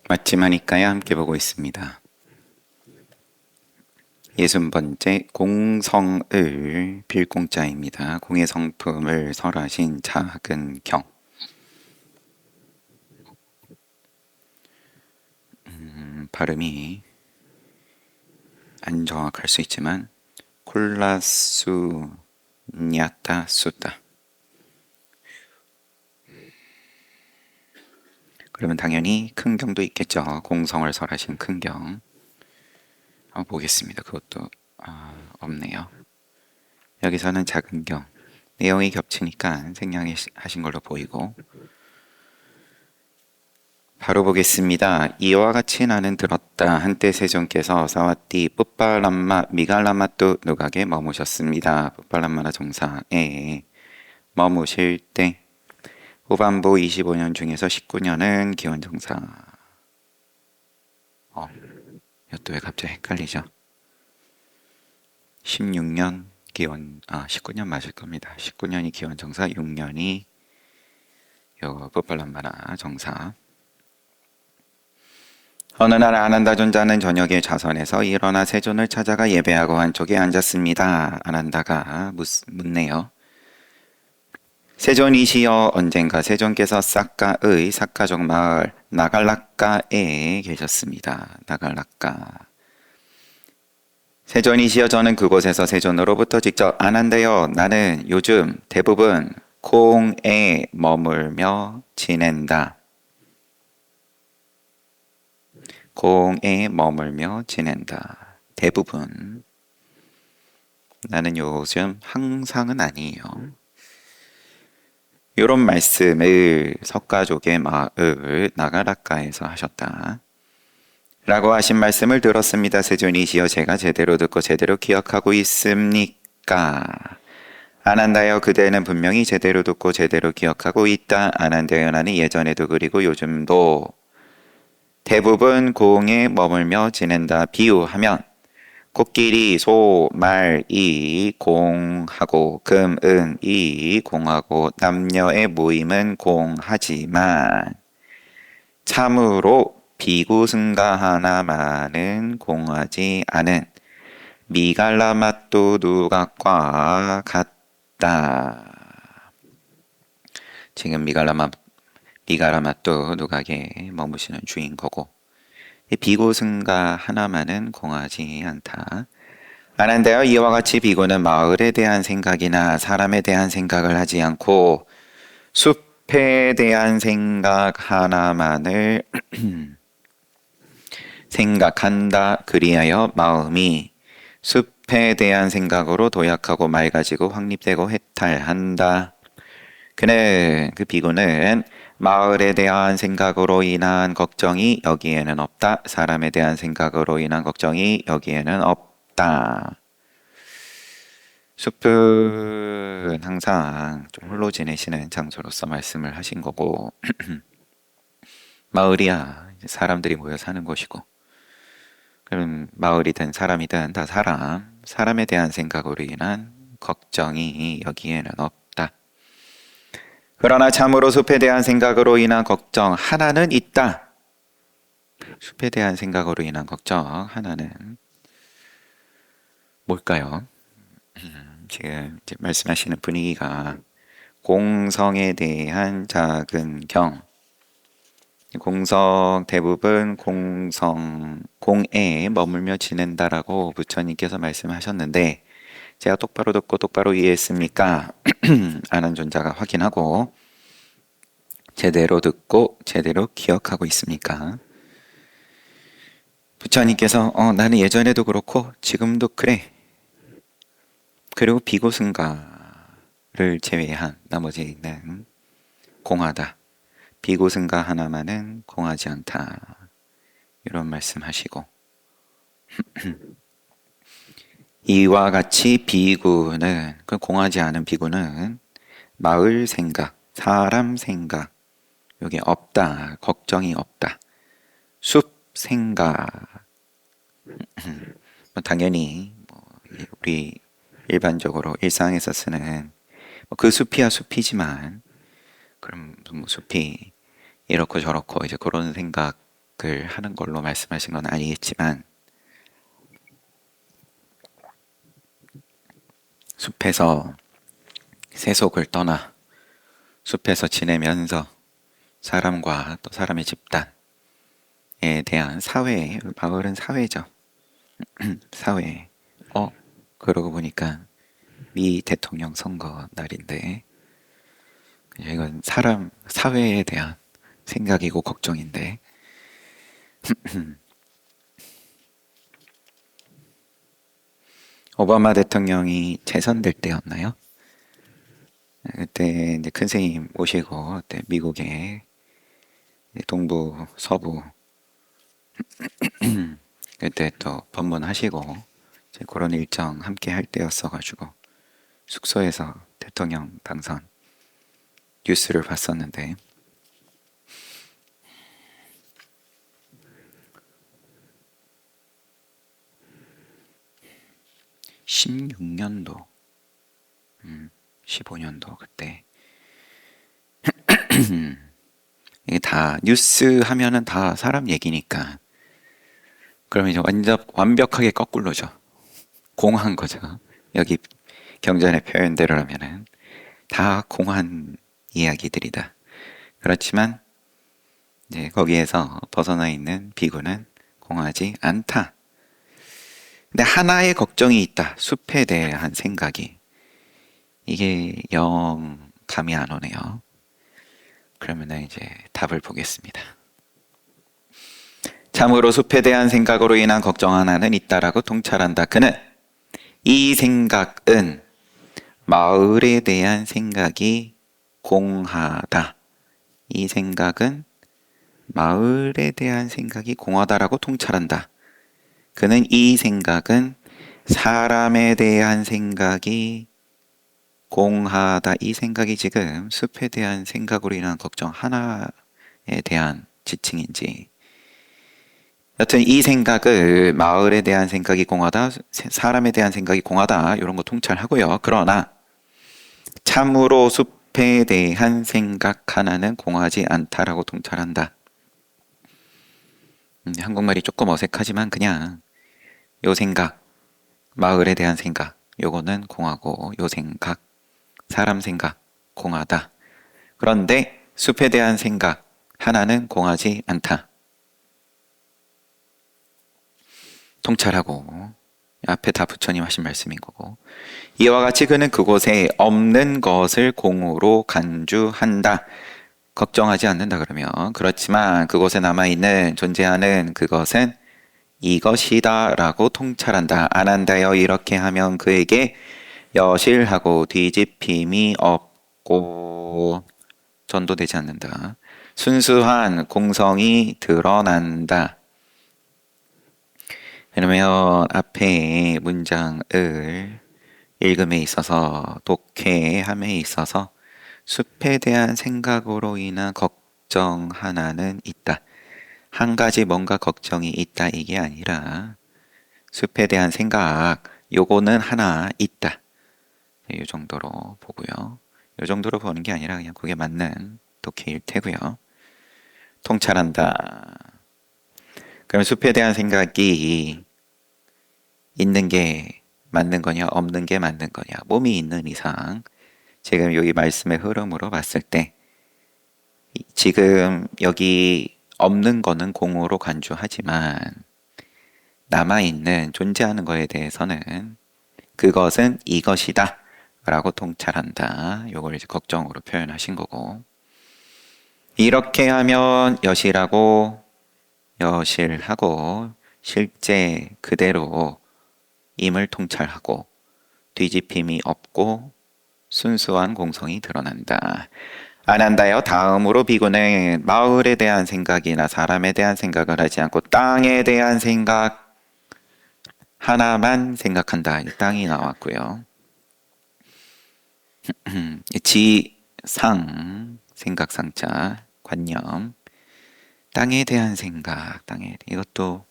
맞지마니까야 함께 보고 있습니다. 60번째 공성을 빌공자입니다. 공의 성품을 설하신 작은 경. 발음이 안 정확할 수 있지만 콜라수 냐타 수다. 그러면 당연히 큰 경도 있겠죠. 공성을 설하신 큰 경. 한번 보겠습니다. 그것도 없네요. 여기서는 작은 경. 내용이 겹치니까 생략하신 걸로 보이고, 바로 보겠습니다. 이와 같이 나는 들었다. 한때 세존께서 사와띠 뿌빨람마 미갈라마뚜 누각에 머무셨습니다. 뿌빨람마라 정사에 머무실 때 후반부 25년 중에서 19년은 기원정사. 이것도 왜 갑자기 헷갈리죠? 16년 기원 19년 맞을 겁니다. 19년이 기원정사, 6년이 요 뿌빨람마라 정사. 어느 날 아난다존자는 저녁에 좌선에서 일어나 세존을 찾아가 예배하고 한쪽에 앉았습니다. 아난다가 묻네요. 세존이시여, 언젠가 세존께서 싹가의 싹가족 마을 나갈라카에 계셨습니다. 나갈라카. 세존이시여, 저는 그곳에서 세존으로부터 직접 아난데요. 나는 요즘 대부분 공에 머물며 지낸다. 공에 머물며 지낸다. 대부분. 나는 요즘 항상은 아니에요. 이런 말씀을 석가족의 마을 나가라카에서 하셨다. 라고 하신 말씀을 들었습니다. 세존이시여, 제가 제대로 듣고 제대로 기억하고 있습니까? 아난다여, 그대는 분명히 제대로 듣고 제대로 기억하고 있다. 아난다여, 나는 예전에도 그리고 요즘도 대부분 공에 머물며 지낸다. 비유하면 코끼리, 소, 말, 이 공하고 금, 은, 이 공하고 남녀의 모임은 공하지만 참으로 비구승가 하나만은 공하지 않은 미갈라마뚜 누각과 같다. 지금 미갈라마뚜 누각에 머무시는 주인 거고, 비구승가 하나만은 공하지 않다. 아난데요, 이와 같이 비구는 마을에 대한 생각이나 사람에 대한 생각을 하지 않고 숲에 대한 생각 하나만을 생각한다. 그리하여 마음이 숲에 대한 생각으로 도약하고 맑아지고 확립되고 해탈한다. 그 비구는 마을에 대한 생각으로 인한 걱정이 여기에는 없다. 사람에 대한 생각으로 인한 걱정이 여기에는 없다. 숲은 항상 좀 홀로 지내시는 장소로서 말씀을 하신 거고, 마을이야 사람들이 모여 사는 곳이고, 그럼 마을이든 사람이든 다 사람에 대한 생각으로 인한 걱정이 여기에는 없다. 그러나 참으로 숲에 대한 생각으로 인한 걱정 하나는 있다. 숲에 대한 생각으로 인한 걱정 하나는 뭘까요? 지금 말씀하시는 분위기가 공성에 대한 작은 경. 공성, 대부분 공에 머물며 지낸다라고 부처님께서 말씀하셨는데, 제가 똑바로 듣고 똑바로 이해했습니까? 아는 존자가 확인하고, 제대로 듣고 제대로 기억하고 있습니까? 부처님께서 나는 예전에도 그렇고 지금도 그래. 그리고 비고승가를 제외한 나머지는 공하다. 비고승가 하나만은 공하지 않다. 이런 말씀하시고, 이와 같이 비구는, 그 공하지 않은 비구는 마을 생각, 사람 생각, 여기 없다. 걱정이 없다. 숲 생각. 당연히 우리 일반적으로 일상에서 쓰는 그 숲이야 숲이지만, 그럼 숲이 이렇고 저렇고 이제 그런 생각 생각을 하는 걸로 말씀하신 건 아니겠지만 숲에서 세속을 떠나 숲에서 지내면서 사람과 또 사람의 집단에 대한 사회, 마을은 사회죠. 사회. 그러고 보니까 미 대통령 선거 날인데 이건 사람, 사회에 대한 생각이고 걱정인데 오바마 대통령이 재선될 때였나요? 그때 이제 큰 스님 오시고 그때 미국의 동부, 서부 그때 또 방문하시고 이제 그런 일정 함께 할 때였어가지고 숙소에서 대통령 당선 뉴스를 봤었는데 16년도, 15년도 그때 이게 다 뉴스 하면은 다 사람 얘기니까 그러면 이제 완벽하게 거꾸로죠. 공한 거죠. 여기 경전의 표현대로 하면은 다 공한 이야기들이다. 그렇지만 이제 거기에서 벗어나 있는 비구는 공하지 않다. 근데 하나의 걱정이 있다. 숲에 대한 생각이. 이게 영 감이 안 오네요. 그러면 이제 답을 보겠습니다. 참으로 숲에 대한 생각으로 인한 걱정 하나는 있다라고 통찰한다. 그는 이 생각은 마을에 대한 생각이 공하다. 이 생각은 마을에 대한 생각이 공하다라고 통찰한다. 그는 이 생각은 사람에 대한 생각이 공하다. 이 생각이 지금 숲에 대한 생각으로 인한 걱정 하나에 대한 지칭인지 여튼 이 생각을 마을에 대한 생각이 공하다, 사람에 대한 생각이 공하다 이런 거 통찰하고요. 그러나 참으로 숲에 대한 생각 하나는 공하지 않다라고 통찰한다. 한국말이 조금 어색하지만 그냥 요 생각, 마을에 대한 생각 요거는 공하고 요 생각, 사람 생각 공하다. 그런데 숲에 대한 생각 하나는 공하지 않다. 통찰하고 앞에 다 부처님 하신 말씀인 거고 이와 같이 그는 그곳에 없는 것을 공으로 간주한다. 걱정하지 않는다 그러면 그렇지만 그곳에 남아있는 존재하는 그것은 이것이다 라고 통찰한다. 안 한다요. 이렇게 하면 그에게 여실하고 뒤집힘이 없고 전도되지 않는다. 순수한 공성이 드러난다. 그러면 앞에 문장을 읽음에 있어서 독해함에 있어서 숲에 대한 생각으로 인한 걱정 하나는 있다. 한 가지 뭔가 걱정이 있다 이게 아니라 숲에 대한 생각 요거는 하나 있다. 이 정도로 보고요. 이 정도로 보는 게 아니라 그냥 그게 맞는 독해일 테고요. 통찰한다. 그럼 숲에 대한 생각이 있는 게 맞는 거냐 없는 게 맞는 거냐 몸이 있는 이상 지금 여기 말씀의 흐름으로 봤을 때 지금 여기 없는 거는 공으로 간주하지만 남아있는 존재하는 거에 대해서는 그것은 이것이다 라고 통찰한다. 요걸 이제 걱정으로 표현하신 거고 이렇게 하면 여실하고 실제 그대로 임을 통찰하고 뒤집힘이 없고 순수한 공성이 드러난다. 안 한다요. 다음으로 비구는 마을에 대한 생각이나 사람에 대한 생각을 하지 않고 땅에 대한 생각 하나만 생각한다. 땅이 나왔고요. 지상 생각상자 관념 땅에 대한 생각 이것도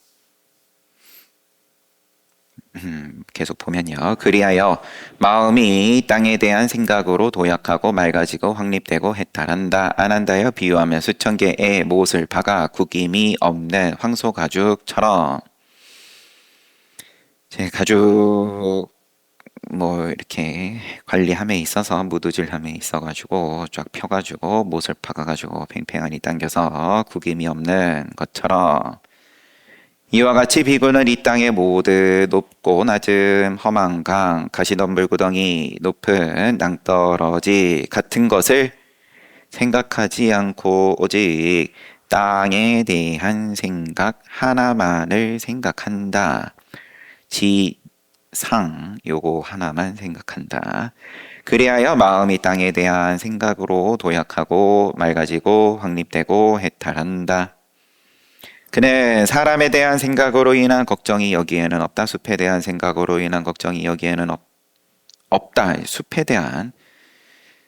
계속 보면요. 그리하여 마음이 땅에 대한 생각으로 도약하고 맑아지고 확립되고 해탈한다. 안 한다여 비유하면 수천 개의 못을 박아 구김이 없는 황소 가죽처럼 제 가죽 뭐 이렇게 관리함에 있어서 무드질함에 있어가지고 쫙 펴가지고 못을 박아가지고 팽팽하니 당겨서 구김이 없는 것처럼 이와 같이 비구는 이 땅의 모든 높고 낮음, 험한 강, 가시덤불 구덩이, 높은 낭떠러지 같은 것을 생각하지 않고 오직 땅에 대한 생각 하나만을 생각한다. 지상 요거 하나만 생각한다. 그리하여 마음이 땅에 대한 생각으로 도약하고 맑아지고 확립되고 해탈한다. 그는 사람에 대한 생각으로 인한 걱정이 여기에는 없다. 숲에 대한 생각으로 인한 걱정이 여기에는 없다. 숲에 대한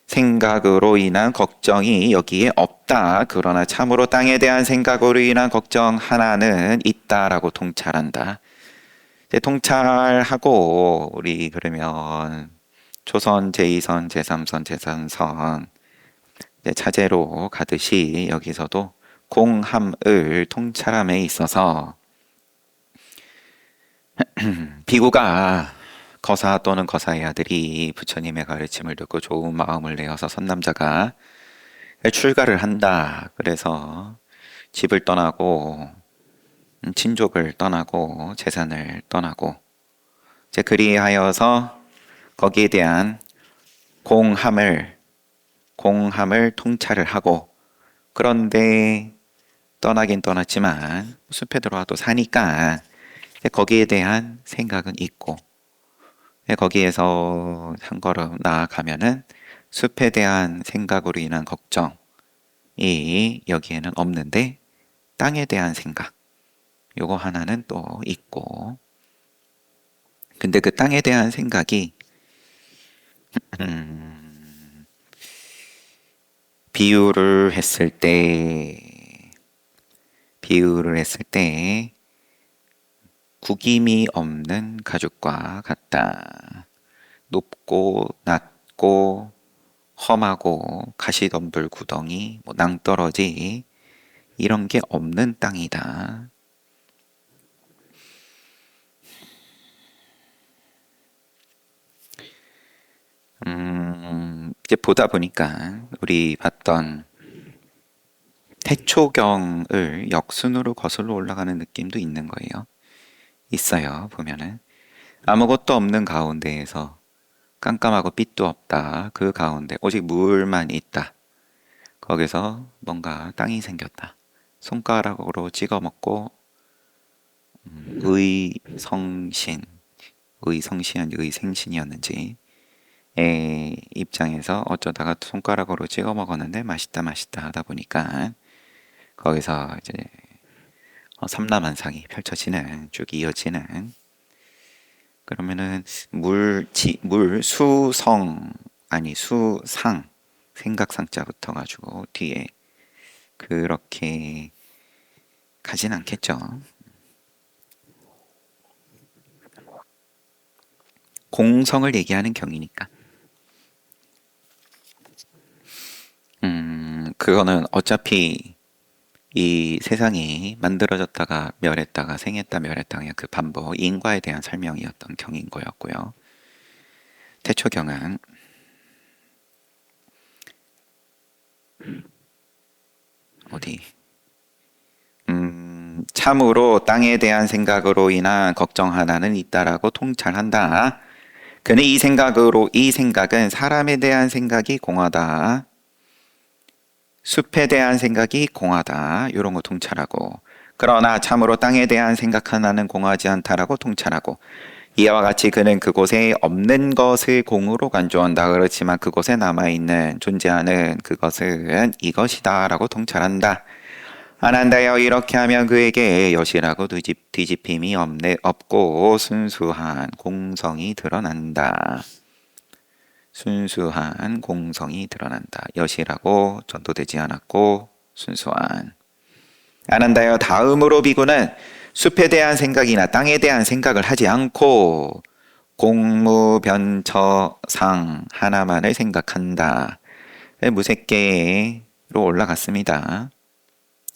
생각으로 인한 걱정이 여기에 없다. 그러나 참으로 땅에 대한 생각으로 인한 걱정 하나는 있다라고 통찰한다. 이제 통찰하고 우리 그러면 초선, 제2선, 제3선, 제3선 이제 차제로 가듯이 여기서도 공함을 통찰함에 있어서 비구가 거사 또는 거사의 아들이 부처님의 가르침을 듣고 좋은 마음을 내어서 선남자가 출가를 한다. 그래서 집을 떠나고 친족을 떠나고 재산을 떠나고 이제 그리하여서 거기에 대한 공함을 통찰을 하고 그런데 떠나긴 떠났지만 숲에 들어와도 사니까 거기에 대한 생각은 있고 거기에서 한 걸음 나아가면은 숲에 대한 생각으로 인한 걱정이 여기에는 없는데 땅에 대한 생각 요거 하나는 또 있고 근데 그 땅에 대한 생각이 비유를 했을 때 구김이 없는 가죽과 같다. 높고 낮고 험하고 가시덤불 구덩이, 뭐 낭떠러지 이런 게 없는 땅이다. 이제 보다 보니까 우리 봤던 태초경을 역순으로 거슬러 올라가는 느낌도 있는 거예요. 있어요. 보면은 아무것도 없는 가운데에서 깜깜하고 빛도 없다. 그 가운데 오직 물만 있다. 거기서 뭔가 땅이 생겼다. 손가락으로 찍어 먹고 의성신, 의성신은 의생신이었는지 의 입장에서 어쩌다가 손가락으로 찍어 먹었는데 맛있다 하다 보니까 거기서 이제 삼라만상이 펼쳐지는 쭉 이어지는 그러면은 수성 아니 수상 생각상자 붙어가지고 뒤에 그렇게 가진 않겠죠. 공성을 얘기하는 경이니까. 그거는 어차피 이 세상이 만들어졌다가 멸했다가 생했다 멸했다 그냥 그 반복 인과에 대한 설명이었던 경인 거였고요. 태초경은 어디 참으로 땅에 대한 생각으로 인한 걱정 하나는 있다라고 통찰한다. 그는 이 생각은 사람에 대한 생각이 공하다. 숲에 대한 생각이 공하다. 이런 거 통찰하고 그러나 참으로 땅에 대한 생각 하나는 공하지 않다라고 통찰하고 이와 같이 그는 그곳에 없는 것을 공으로 간주한다. 그렇지만 그곳에 남아있는 존재하는 그것은 이것이다 라고 통찰한다. 안 한다여 이렇게 하면 그에게 여실하고 뒤집힘이 없고 순수한 공성이 드러난다. 순수한 공성이 드러난다. 여실하고 전도되지 않았고 순수한. 안 한다여 다음으로 비구는 숲에 대한 생각이나 땅에 대한 생각을 하지 않고 공무변처상 하나만을 생각한다. 무색계로 올라갔습니다.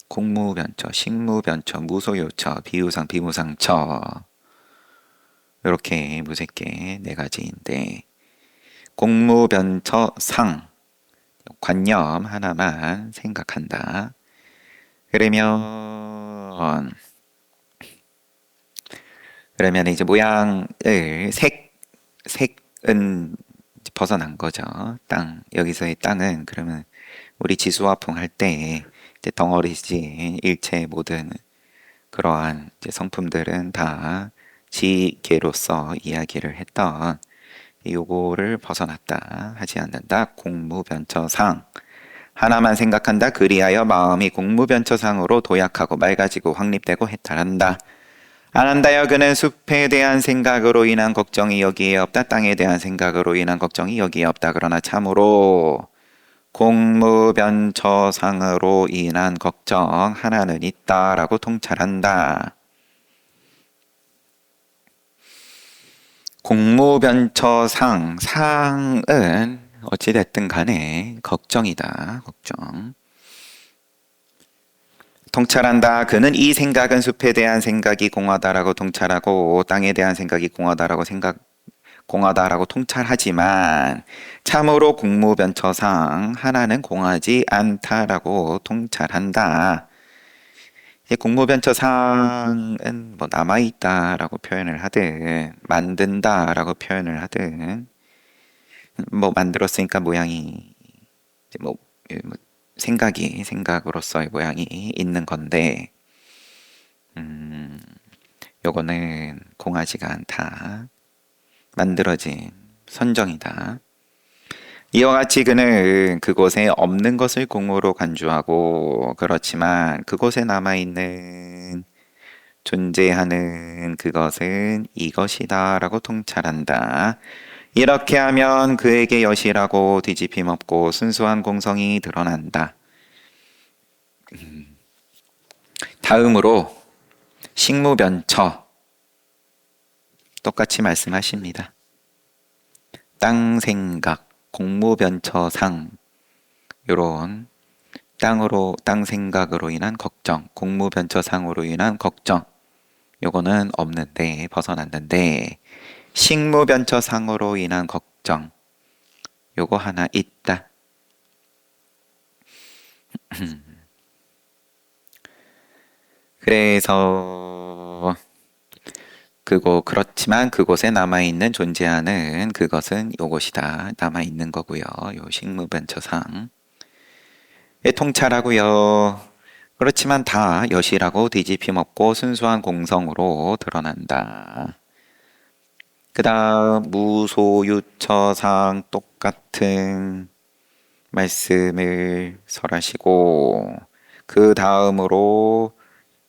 공무변처, 식무변처, 무소유처, 비유상, 비무상처 이렇게 무색계 네 가지인데 공무변처상 관념 하나만 생각한다. 그러면 이제 모양을 색은 벗어난 거죠. 땅 여기서의 땅은 그러면 우리 지수화풍 할 때 이제 덩어리지 일체 모든 그러한 이제 성품들은 다 지계로서 이야기를 했던 요거를 벗어났다 하지 않는다. 공무변처상 하나만 생각한다. 그리하여 마음이 공무변처상으로 도약하고 맑아지고 확립되고 해탈한다. 안 한다여 그는 숲에 대한 생각으로 인한 걱정이 여기에 없다. 땅에 대한 생각으로 인한 걱정이 여기에 없다. 그러나 참으로 공무변처상으로 인한 걱정 하나는 있다라고 통찰한다. 공무변처상, 상은 어찌됐든 간에 걱정이다. 걱정. 통찰한다. 그는 이 생각은 숲에 대한 생각이 공하다라고 통찰하고 땅에 대한 생각이 공하다라고 통찰하지만 참으로 공무변처상 하나는 공하지 않다라고 통찰한다. 이제 공무변처상은 뭐 남아있다라고 표현을 하든 만든다라고 표현을 하든 뭐 만들었으니까 모양이 이제 뭐 생각으로서의 모양이 있는 건데 요거는 공하지가 않다. 만들어진 선정이다. 이와 같이 그는 그곳에 없는 것을 공으로 간주하고 그렇지만 그곳에 남아있는 존재하는 그것은 이것이다 라고 통찰한다. 이렇게 하면 그에게 여실하고 뒤집힘 없고 순수한 공성이 드러난다. 다음으로 식무변처 똑같이 말씀하십니다. 땅 생각, 공무변처상 요런 땅 생각으로 인한 걱정, 공무변처상으로 인한 걱정 요거는 없는데 벗어났는데 식무변처상으로 인한 걱정 요거 하나 있다. 그래서 그렇지만 그곳에 남아있는 존재하는 그것은 요것이다. 남아있는 거고요. 요 식무변처상 통찰하고요. 그렇지만 다 여실하고 뒤집힘 없고 순수한 공성으로 드러난다. 그 다음 무소유처상 똑같은 말씀을 설하시고 그 다음으로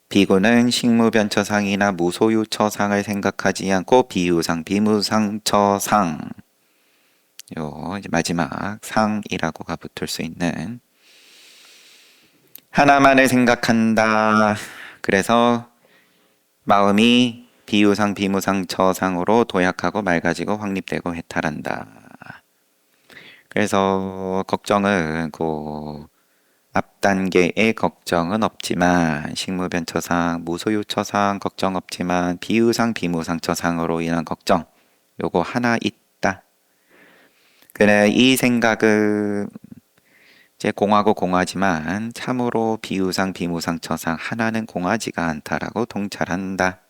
비구는 식무변처상이나 무소유처상을 생각하지 않고 비유상, 비무상처상 요 이제 마지막 상이라고가 붙을 수 있는 하나만을 생각한다. 그래서 마음이 비유상, 비무상처상으로 도약하고 맑아지고 확립되고 해탈한다. 그래서 걱정은 앞 단계의 걱정은 없지만 식무변처상, 무소유처상 걱정 없지만 비유상, 비무상처상으로 인한 걱정 요거 하나 있다. 그래 이 생각은 이제 공하고 공하지만 참으로 비유상, 비무상처상 하나는 공하지가 않다라고 통찰한다.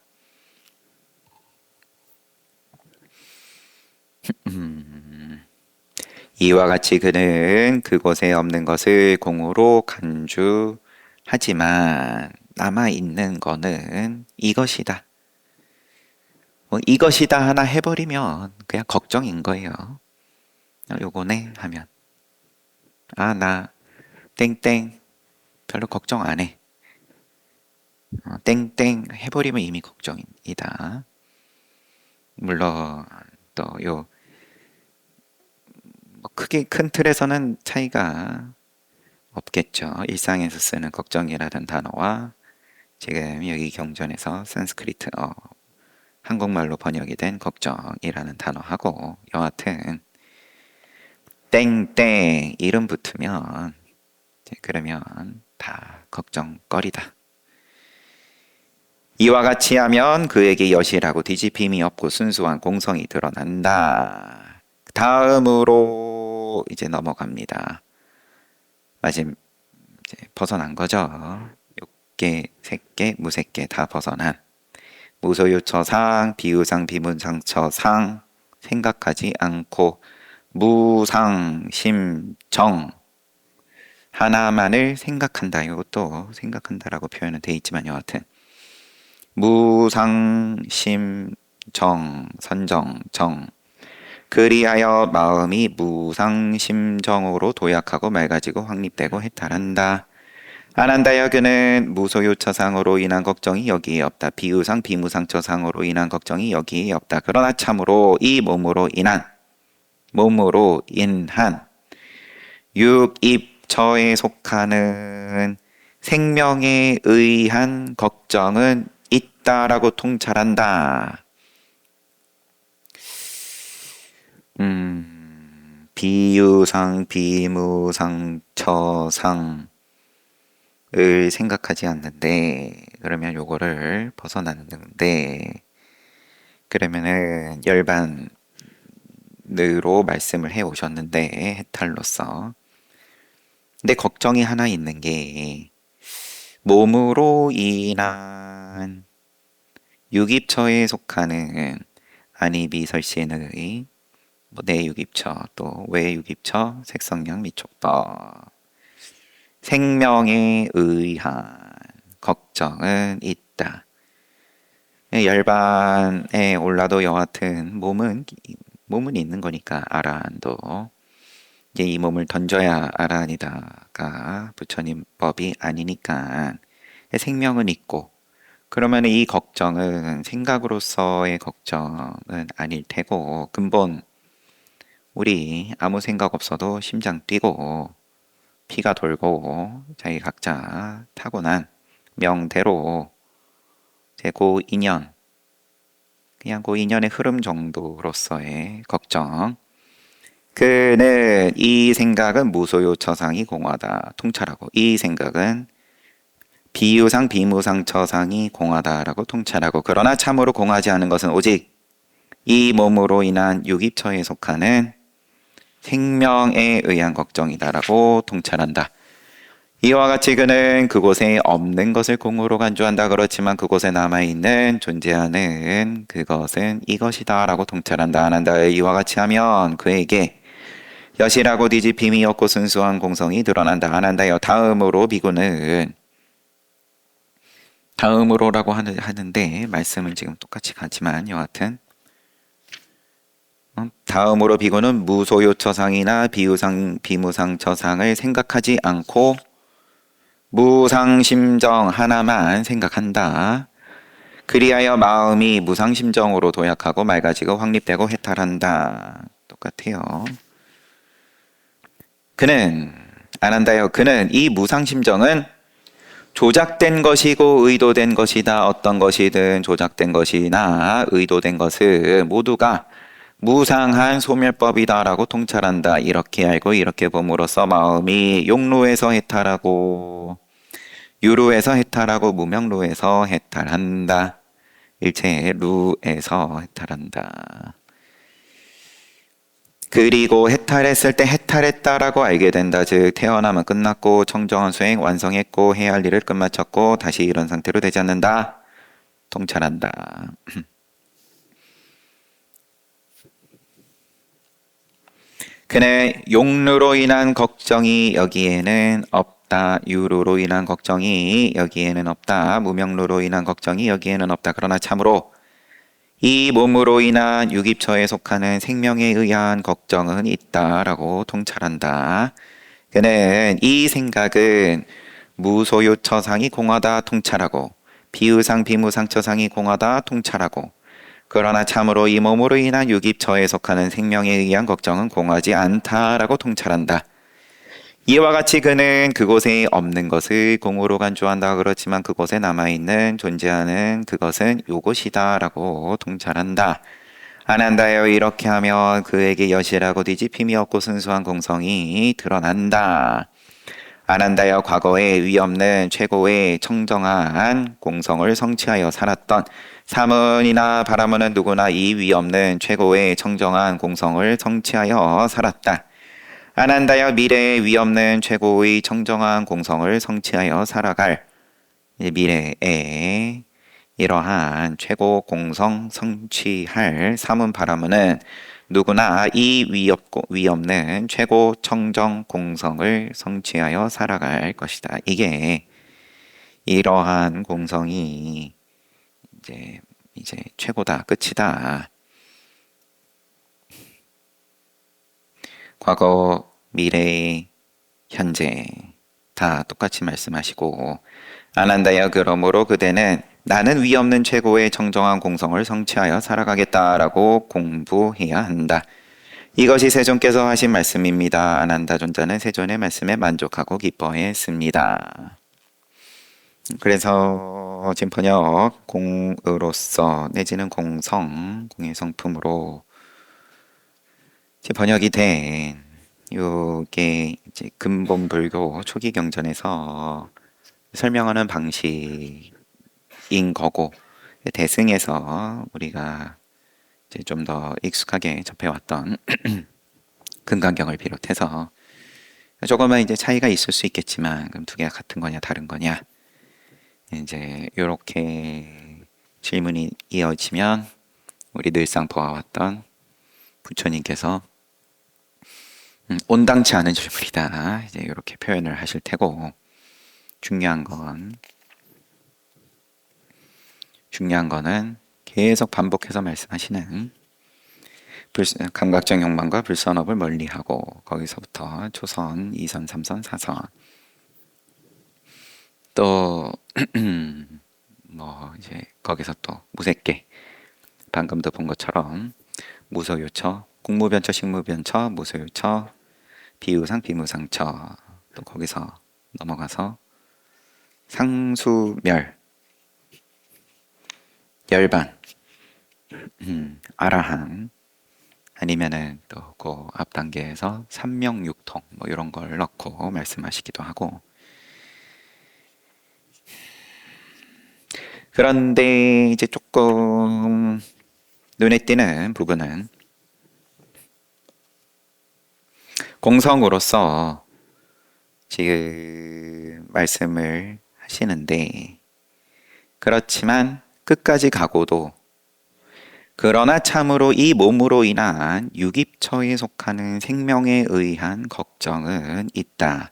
이와 같이 그는 그곳에 없는 것을 공으로 간주하지만 남아있는 거는 이것이다. 뭐 이것이다 하나 해버리면 그냥 걱정인 거예요. 요거네 하면 나 땡땡 별로 걱정 안 해. 땡땡 해버리면 이미 걱정이다. 물론 또요 크게 큰 틀에서는 차이가 없겠죠. 일상에서 쓰는 걱정이라는 단어와 지금 여기 경전에서 산스크리트 한국말로 번역이 된 걱정이라는 단어하고 여하튼 땡땡 이름 붙으면 그러면 다 걱정거리다. 이와 같이 하면 그에게 여실하고 뒤집힘이 없고 순수한 공성이 드러난다. 다음으로 이제 넘어갑니다. 마침 이제 벗어난 거죠. 욕계, 색계, 무색계 다 벗어난 무소유처상, 비유상, 비문상처상 생각하지 않고 무상심정 하나만을 생각한다. 이것도 생각한다라고 표현은 돼 있지만 여하튼 무상심정 선정정 그리하여 마음이 무상심정으로 도약하고 맑아지고 확립되고 해탈한다. 안한다여 그는 무소유처상으로 인한 걱정이 여기에 없다. 비유상 비무상처상으로 인한 걱정이 여기에 없다. 그러나 참으로 이 몸으로 인한 육입처에 속하는 생명에 의한 걱정은 있다라고 통찰한다. 비유상 비무상처상 을 생각하지 않는데 그러면 요거를 벗어났는데 그러면은 열반으로 말씀을 해 오셨는데 해탈로서 근데 걱정이 하나 있는 게 몸으로 인한 육입처에 속하는 안이비설신의 내육입처 또 외육입처 색성량 미촉법 생명에 의한 걱정은 있다. 열반에 올라도 여하튼 몸은 있는 거니까 아라한도 이제 이 몸을 던져야 아라한이다가 부처님 법이 아니니까 생명은 있고 그러면 이 걱정은 생각으로서의 걱정은 아닐 테고 근본 우리 아무 생각 없어도 심장 뛰고 피가 돌고 자기 각자 타고난 명대로 그 인연 그냥 그 인연의 흐름 정도로서의 걱정 그는 이 생각은 무소유처상이 공하다 통찰하고 이 생각은 비유상 비무상처상이 공하다라고 통찰하고 그러나 참으로 공하지 않은 것은 오직 이 몸으로 인한 육입처에 속하는 생명에 의한 걱정이다라고 통찰한다. 이와 같이 그는 그곳에 없는 것을 공으로 간주한다. 그렇지만 그곳에 남아있는 존재하는 그것은 이것이다 라고 통찰한다. 안 한다. 이와 같이 하면 그에게 여실하고 뒤집힘이 없고 순수한 공성이 드러난다. 안 한다요. 다음으로 비구는 다음으로라고 하는데 말씀은 지금 똑같이 가지만 여하튼 다음으로 비구는 무소유처상이나 비유상 비무상처상을 생각하지 않고 무상심정 하나만 생각한다. 그리하여 마음이 무상심정으로 도약하고 맑아지고 확립되고 해탈한다. 똑같아요. 그는 안 한다요. 그는 이 무상심정은 조작된 것이고 의도된 것이다. 어떤 것이든 조작된 것이나 의도된 것을 모두가 무상한 소멸법이다라고 통찰한다. 이렇게 알고 이렇게 봄으로써 마음이 용루에서 해탈하고 유루에서 해탈하고 무명루에서 해탈한다. 일체 루에서 해탈한다. 그리고 해탈했을 때 해탈했다라고 알게 된다. 즉 태어남은 끝났고 청정한 수행 완성했고 해야 할 일을 끝마쳤고 다시 이런 상태로 되지 않는다. 통찰한다. 그는 용루로 인한 걱정이 여기에는 없다. 유루로 인한 걱정이 여기에는 없다. 무명루로 인한 걱정이 여기에는 없다. 그러나 참으로 이 몸으로 인한 육입처에 속하는 생명에 의한 걱정은 있다라고 통찰한다. 그는 이 생각은 무소유처상이 공하다 통찰하고 비유상 비무상처상이 공하다 통찰하고 그러나 참으로 이 몸으로 인한 육입처에 속하는 생명에 의한 걱정은 공하지 않다라고 통찰한다. 이와 같이 그는 그곳에 없는 것을 공으로 간주한다. 그렇지만 그곳에 남아있는 존재하는 그것은 요것이다라고 통찰한다. 안한다여 이렇게 하면 그에게 여실하고 뒤집힘이 없고 순수한 공성이 드러난다. 안한다여 과거에 위없는 최고의 청정한 공성을 성취하여 살았던 사문이나 바라문은 누구나 이 위없는 최고의 청정한 공성을 성취하여 살았다. 안한다여 미래에 위없는 최고의 청정한 공성을 성취하여 살아갈 미래에 이러한 최고 공성 성취할 사문 바라문은 누구나 이 위없는 최고 청정 공성을 성취하여 살아갈 것이다. 이게 이러한 공성이 이제 최고다, 끝이다. 과거, 미래, 현재 다 똑같이 말씀하시고 안한다여 그러므로 그대는 나는 위없는 최고의 청정한 공성을 성취하여 살아가겠다라고 공부해야 한다. 이것이 세존께서 하신 말씀입니다. 안한다 존자는 세존의 말씀에 만족하고 기뻐했습니다. 그래서 지금 번역 공으로서 내지는 공성, 공의 성품으로 번역이 된 요게 이제 근본 불교 초기 경전에서 설명하는 방식인 거고 대승에서 우리가 이제 좀 더 익숙하게 접해왔던 금강경을 비롯해서 조금은 이제 차이가 있을 수 있겠지만 그럼 두 개가 같은 거냐 다른 거냐 이제 이렇게 질문이 이어지면 우리 늘상 보아왔던 부처님께서 온당치 않은 질문이다 이제 이렇게 표현을 하실 테고 중요한 거는 계속 반복해서 말씀하시는 감각적 욕망과 불선업을 멀리하고 거기서부터 초선, 2선, 3선, 4선 또 뭐 이제 거기서 또 무색계 방금도 본 것처럼 무소유처, 국무변처, 식무변처, 무소유처, 비유상, 비무상처 또 거기서 넘어가서 상수멸, 열반, 아라한 아니면은 또 그 앞 단계에서 삼명육통 뭐 이런 걸 넣고 말씀하시기도 하고 그런데 이제 조금 눈에 띄는 부분은 공성으로서 지금 말씀을 하시는데 그렇지만 끝까지 가고도 그러나 참으로 이 몸으로 인한 유깁처에 속하는 생명에 의한 걱정은 있다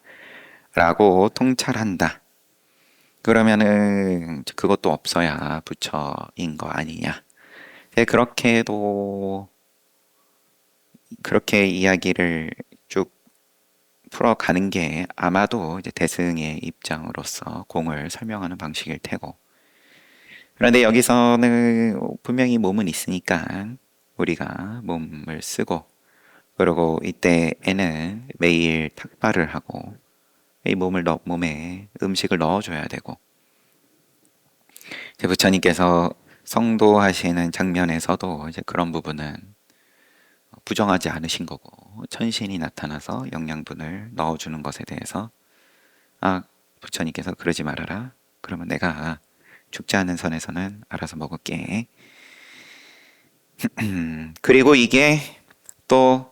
라고 통찰한다. 그러면은 그것도 없어야 부처인 거 아니냐. 그렇게 이야기를 쭉 풀어가는 게 아마도 이제 대승의 입장으로서 공을 설명하는 방식일 테고 그런데 여기서는 분명히 몸은 있으니까 우리가 몸을 쓰고 그리고 이때에는 매일 탁발을 하고 이 몸에 음식을 넣어줘야 되고 이제 부처님께서 성도하시는 장면에서도 이제 그런 부분은 부정하지 않으신 거고 천신이 나타나서 영양분을 넣어주는 것에 대해서 부처님께서 그러지 말아라. 그러면 내가 죽지 않은 선에서는 알아서 먹을게. 그리고 이게 또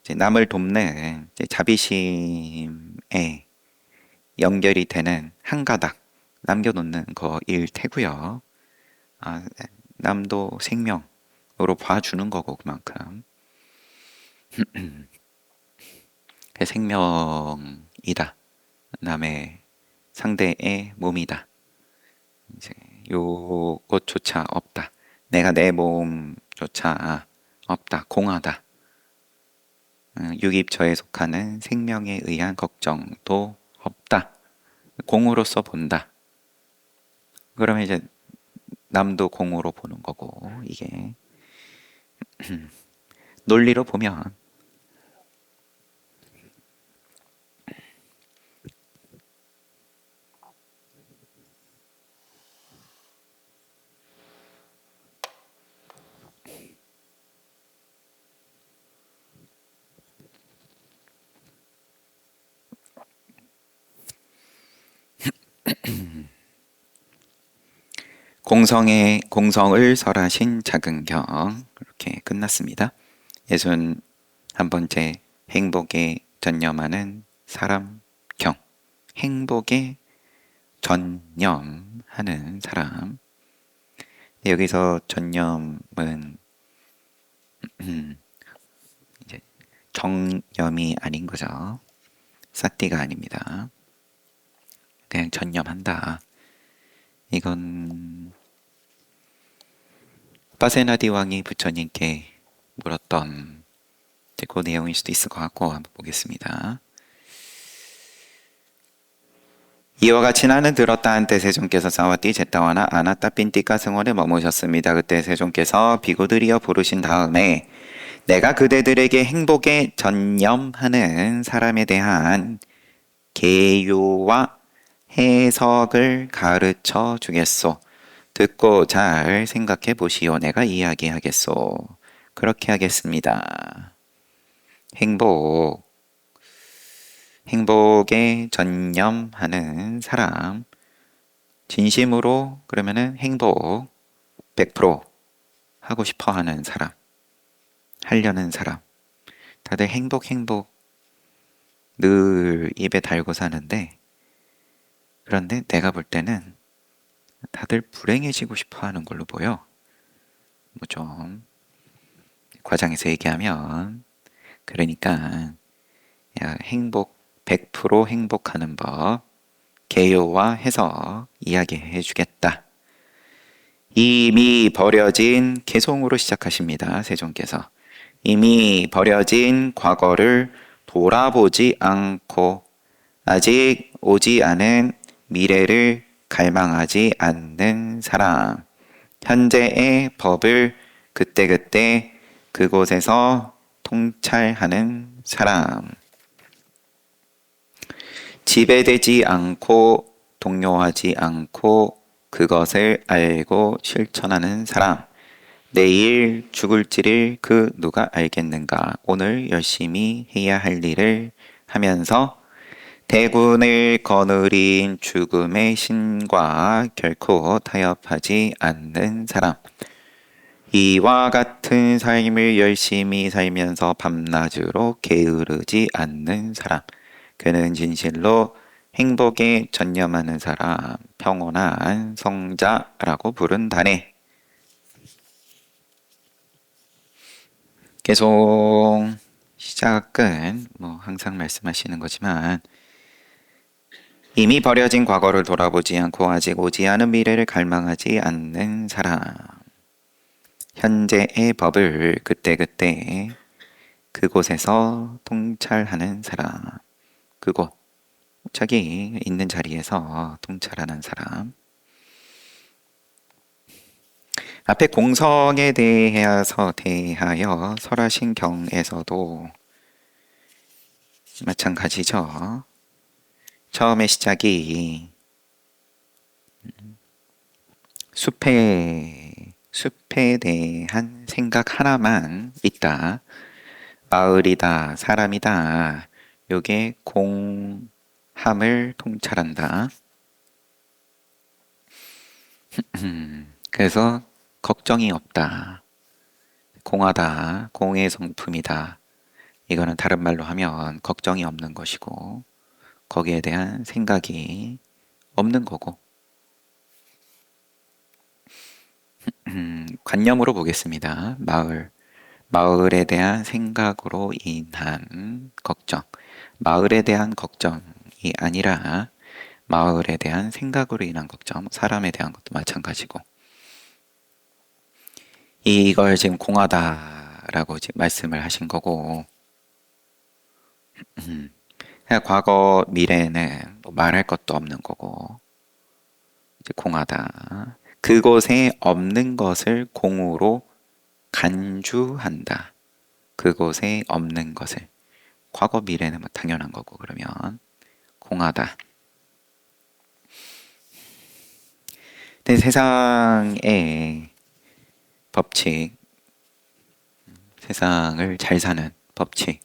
이제 남을 돕는 이제 자비심에 연결이 되는 한 가닥 남겨놓는 거일 테고요. 남도 생명으로 봐주는 거고 그만큼 생명이다. 남의 상대의 몸이다. 이제 요것조차 없다. 내가 내 몸조차 없다. 공하다. 유깁처에 속하는 생명에 의한 걱정도 없다. 공으로서 본다. 그러면 이제 남도 공으로 보는 거고 이게 논리로 보면 공성을 설하신 작은경 이렇게 끝났습니다. 61번째 행복에 전념하는 사람 경. 행복에 전념하는 사람. 여기서 전념은 이제 정념이 아닌 거죠. 사띠가 아닙니다. 그냥 전념한다. 이건 파세나디 왕이 부처님께 물었던 그 내용일 수도 있을 것 같고 한번 보겠습니다. 이와 같이 나는 들었다 한때 세존께서 사와띠 제타와나 아나따 핀띠가 승원에 머무셨습니다. 그때 세존께서 비구들이여 부르신 다음에 내가 그대들에게 행복에 전념하는 사람에 대한 개요와 해석을 가르쳐 주겠소. 듣고 잘 생각해 보시오. 내가 이야기하겠소. 그렇게 하겠습니다. 행복에 전념하는 사람. 진심으로 그러면은 행복 100% 하고 싶어 하는 사람. 하려는 사람. 다들 행복 늘 입에 달고 사는데, 그런데 내가 볼 때는 다들 불행해지고 싶어 하는 걸로 보여. 뭐 좀 과장해서 얘기하면, 그러니까 야, 행복 100% 행복하는 법 개요와 해석 이야기해 주겠다. 이미 버려진 개송으로 시작하십니다. 세존께서 이미 버려진 과거를 돌아보지 않고 아직 오지 않은 미래를 갈망하지 않는 사람, 현재의 법을 그때그때 그곳에서 통찰하는 사람, 지배되지 않고 동요하지 않고 그것을 알고 실천하는 사람, 내일 죽을지를 그 누가 알겠는가. 오늘 열심히 해야 할 일을 하면서 대군을 거느린 죽음의 신과 결코 타협하지 않는 사람. 이와 같은 삶을 열심히 살면서 밤낮으로 게으르지 않는 사람. 그는 진실로 행복에 전념하는 사람, 평온한 성자라고 부른다네. 계속 시작은 항상 말씀하시는 거지만 이미 버려진 과거를 돌아보지 않고 아직 오지 않은 미래를 갈망하지 않는 사람, 현재의 법을 그때그때 그곳에서 통찰하는 사람, 그곳 자기 있는 자리에서 통찰하는 사람. 앞에 공성에 대하여 설하신 경에서도 마찬가지죠. 처음에 시작이 숲에 대한 생각 하나만 있다. 마을이다, 사람이다. 요게 공함을 통찰한다. 그래서 걱정이 없다. 공하다, 공의 성품이다. 이거는 다른 말로 하면 걱정이 없는 것이고 거기에 대한 생각이 없는 거고. 관념으로 보겠습니다. 마을에 대한 생각으로 인한 걱정. 마을에 대한 걱정이 아니라 마을에 대한 생각으로 인한 걱정. 사람에 대한 것도 마찬가지고. 이걸 지금 공하다라고 지금 말씀을 하신 거고, 과거 미래는 말할 것도 없는 거고, 이제 공하다. 그곳에 없는 것을 공으로 간주한다. 그곳에 없는 것을. 과거 미래는 당연한 거고, 그러면 공하다. 근데 세상의 법칙, 세상을 잘 사는 법칙,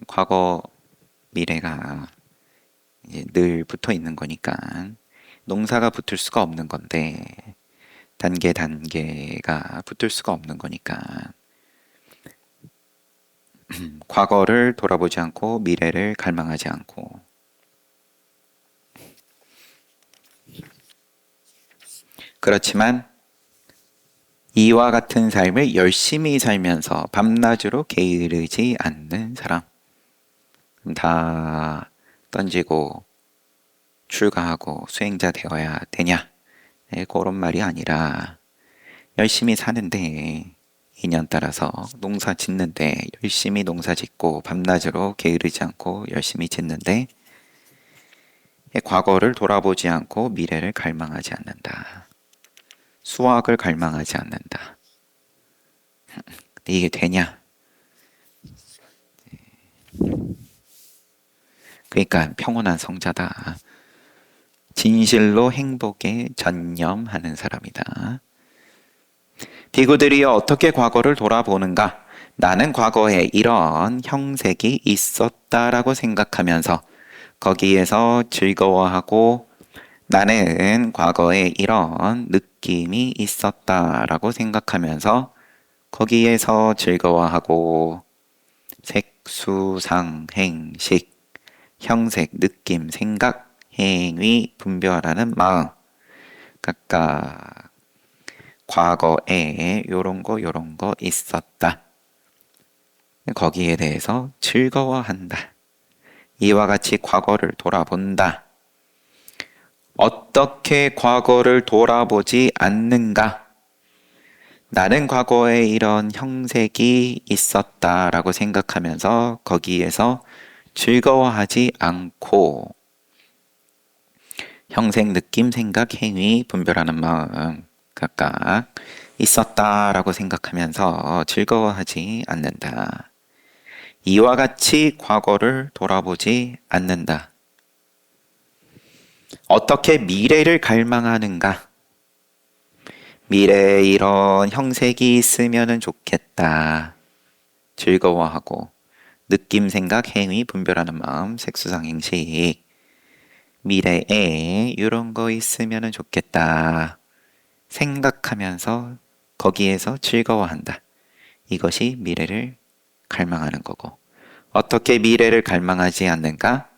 과거 미래가 이제 늘 붙어 있는 거니까 농사가 붙을 수가 없는 건데 단계가 붙을 수가 없는 거니까 과거를 돌아보지 않고 미래를 갈망하지 않고 그렇지만 이와 같은 삶을 열심히 살면서 밤낮으로 게으르지 않는 사람 다 던지고 출가하고 수행자 되어야 되냐? 그런 말이 아니라 열심히 사는데 인연 따라서 농사 짓는데 열심히 농사 짓고 밤낮으로 게으르지 않고 열심히 짓는데 과거를 돌아보지 않고 미래를 갈망하지 않는다. 수확을 갈망하지 않는다. 근데 이게 되냐? 그러니까 평온한 성자다. 진실로 행복에 전념하는 사람이다. 비구들이여 어떻게 과거를 돌아보는가? 나는 과거에 이런 형색이 있었다라고 생각하면서 거기에서 즐거워하고 나는 과거에 이런 느낌이 있었다라고 생각하면서 거기에서 즐거워하고 색수상 행식 형색 느낌 생각 행위 분별하는 마음 각각 과거에 요런 거 있었다. 거기에 대해서 즐거워한다. 이와 같이 과거를 돌아본다. 어떻게 과거를 돌아보지 않는가? 나는 과거에 이런 형색이 있었다라고 생각하면서 거기에서 즐거워하지 않고 형색, 느낌, 생각, 행위 분별하는 마음 각각 있었다라고 생각하면서 즐거워하지 않는다. 이와 같이 과거를 돌아보지 않는다. 어떻게 미래를 갈망하는가? 미래에 이런 형색이 있으면 좋겠다. 즐거워하고 느낌, 생각, 행위 분별하는 마음, 색수상 행식 미래에 이런 거 있으면 좋겠다. 생각하면서 거기에서 즐거워한다. 이것이 미래를 갈망하는 거고. 어떻게 미래를 갈망하지 않는가?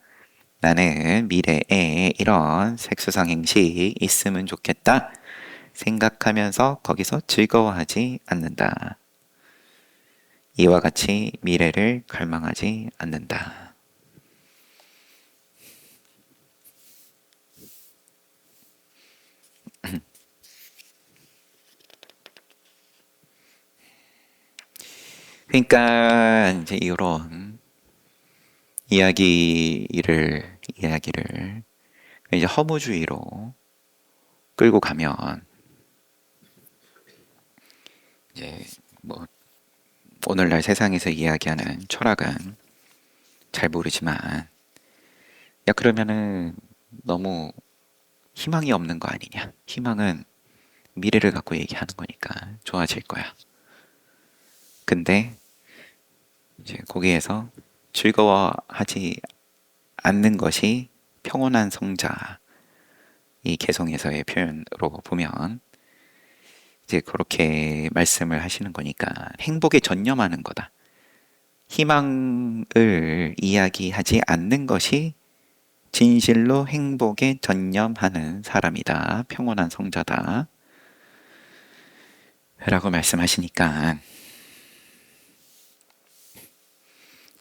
나는 미래에 이런 색수상 행식이 있으면 좋겠다. 생각하면서 거기서 즐거워하지 않는다. 이와 같이 미래를 갈망하지 않는다. 그러니까 이제 이런 이야기를 이제 허무주의로 끌고 가면 이제 뭐 오늘날 세상에서 이야기하는 철학은 잘 모르지만 야 그러면은 너무 희망이 없는 거 아니냐? 희망은 미래를 갖고 얘기하는 거니까 좋아질 거야. 근데 이제 거기에서 즐거워하지 않는 것이 평온한 성자 이 개성에서의 표현으로 보면 이제 그렇게 말씀을 하시는 거니까 행복에 전념하는 거다. 희망을 이야기하지 않는 것이 진실로 행복에 전념하는 사람이다. 평온한 성자다. 라고 말씀하시니까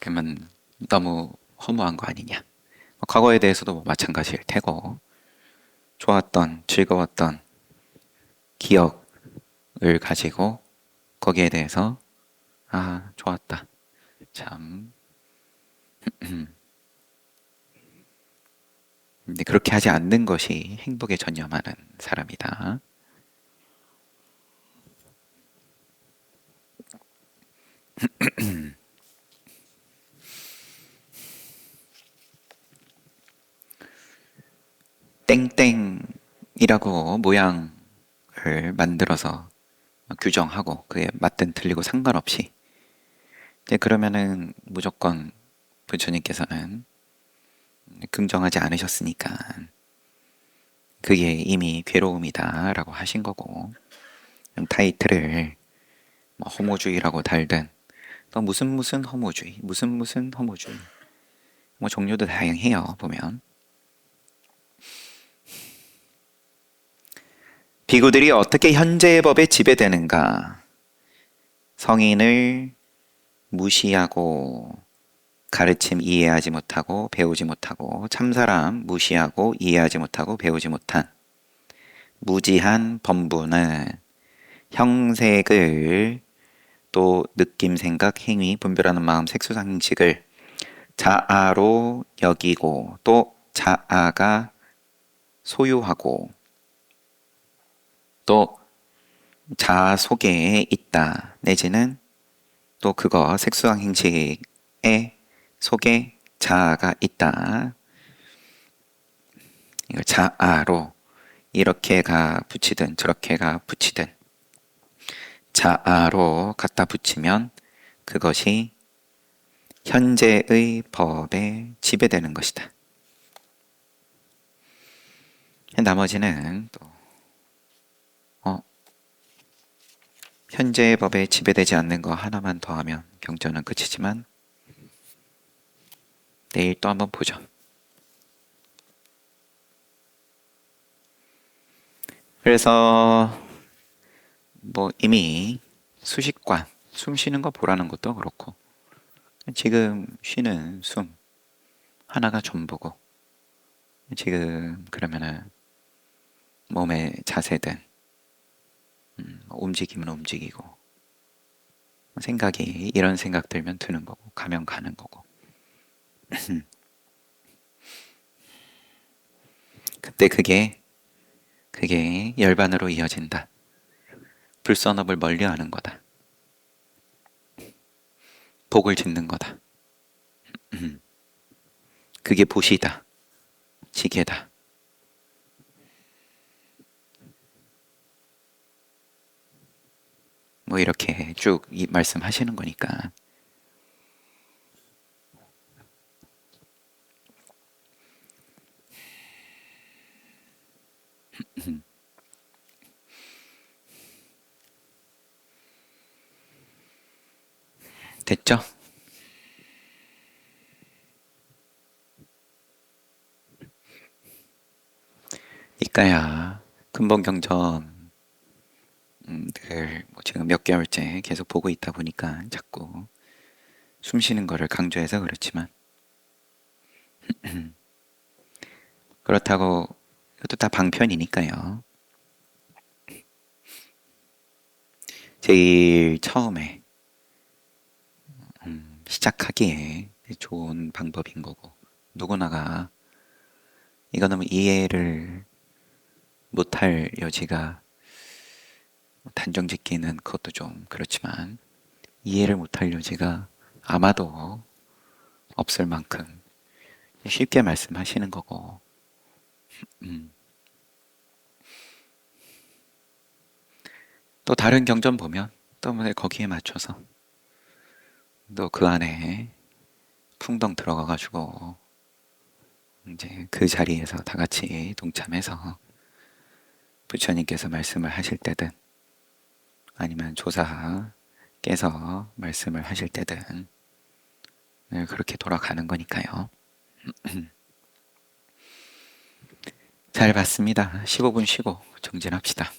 그러면 너무 허무한 거 아니냐. 과거에 대해서도 뭐 마찬가지일 테고 좋았던 즐거웠던 기억을 가지고 거기에 대해서 아 좋았다. 참 근데 그렇게 하지 않는 것이 행복에 전념하는 사람이다. 땡땡이라고 모양을 만들어서 규정하고 그게 맞든 틀리고 상관없이 이제 그러면은 무조건 부처님께서는 긍정하지 않으셨으니까 그게 이미 괴로움이다라고 하신 거고, 타이틀을 뭐 허무주의라고 달든 또 무슨 허무주의, 무슨 허무주의, 뭐 종류도 다양해요. 보면 비구들이 어떻게 현재의 법에 지배되는가? 성인을 무시하고 가르침 이해하지 못하고 배우지 못하고 참사람 무시하고 이해하지 못하고 배우지 못한 무지한 범부는 형색을 또 느낌, 생각, 행위, 분별하는 마음, 색수상식을 자아로 여기고 또 자아가 소유하고 또 자아 속에 있다 내지는 또 그거 색수상 행식의 속에 자아가 있다. 이걸 자아로 이렇게가 붙이든 저렇게가 붙이든 자아로 갖다 붙이면 그것이 현재의 법에 지배되는 것이다. 나머지는 또 현재의 법에 지배되지 않는 거 하나만 더하면 경전은 끝이지만 내일 또 한번 보죠. 그래서 뭐 이미 수식관, 숨 쉬는 거 보라는 것도 그렇고 지금 쉬는 숨 하나가 전부고 지금 그러면은 몸의 자세든 움직이면 움직이고 생각이 이런 생각 들면 드는 거고 가면 가는 거고 그때 그게 열반으로 이어진다. 불선업을 멀리하는 거다. 복을 짓는 거다. 그게 보시다. 지게다. 뭐 이렇게 쭉 이 말씀하시는 거니까. 됐죠? 이까야 근본경전 뭐 지금 몇 개월째 계속 보고 있다 보니까 자꾸 숨 쉬는 거를 강조해서 그렇지만 그렇다고 이것도 다 방편이니까요. 제일 처음에 시작하기에 좋은 방법인 거고 누구나가 이거 너무 이해를 못할 여지가 단정 짓기는 그것도 좀 그렇지만 이해를 못할 여지가 아마도 없을 만큼 쉽게 말씀하시는 거고 또 다른 경전 보면 또 거기에 맞춰서 또 그 안에 풍덩 들어가 가지고 이제 그 자리에서 다 같이 동참해서 부처님께서 말씀을 하실 때든 아니면 조사께서 말씀을 하실 때든 늘 그렇게 돌아가는 거니까요. 잘 봤습니다. 15분 쉬고 정진합시다.